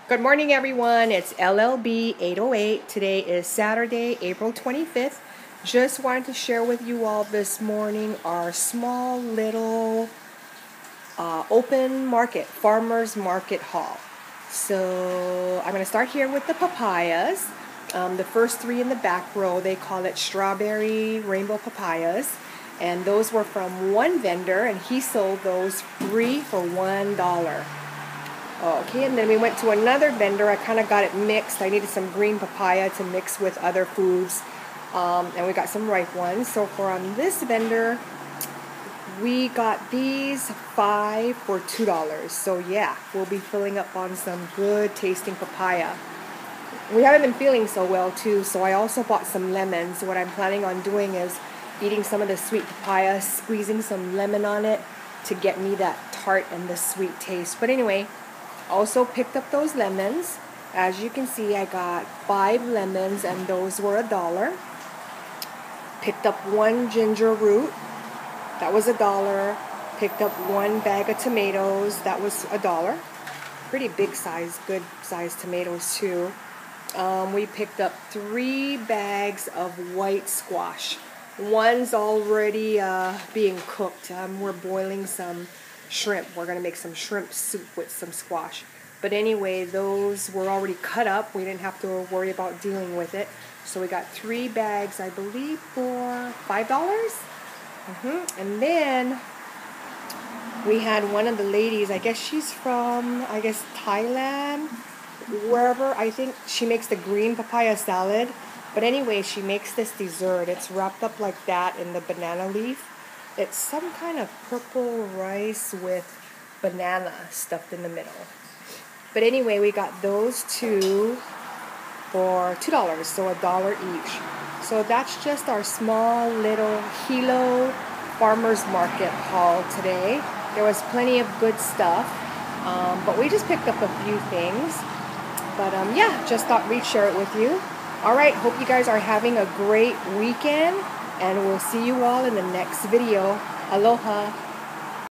Good morning, everyone. It's LLB 808. Today is Saturday, April 25th. Just wanted to share with you all this morning our small little open market, farmer's market haul. So I'm going to start here with the papayas. The first three in the back row, they call it strawberry rainbow papayas. And those were from one vendor, and he sold those free for $1. Okay, and then we went to another vendor. I kind of got it mixed. I needed some green papaya to mix with other foods, and we got some ripe ones. So from this vendor, we got these 5 for $2. So yeah, we'll be filling up on some good tasting papaya. We haven't been feeling so well too, so I also bought some lemons. What I'm planning on doing is eating some of the sweet papaya, squeezing some lemon on it to get me that tart and the sweet taste. But anyway, also picked up those lemons. As you can see, I got 5 lemons and those were $1. Picked up 1 ginger root. That was $1. Picked up 1 bag of tomatoes. That was $1. Pretty big size, good size tomatoes too. We picked up 3 bags of white squash. One's already being cooked. We're boiling some shrimp. We're going to make some shrimp soup with some squash. But anyway, those were already cut up. We didn't have to worry about dealing with it. So we got 3 bags, I believe, for $5. And then we had one of the ladies, I guess she's from, Thailand, wherever. I think she makes the green papaya salad. But anyway, she makes this dessert. It's wrapped up like that in the banana leaf. It's some kind of purple rice with banana stuffed in the middle. But anyway, we got those 2 for $2, so $1 each. So that's just our small little Hilo farmer's market haul today. There was plenty of good stuff, but we just picked up a few things. But yeah, just thought we'd share it with you. All right, hope you guys are having a great weekend. And we'll see you all in the next video. Aloha.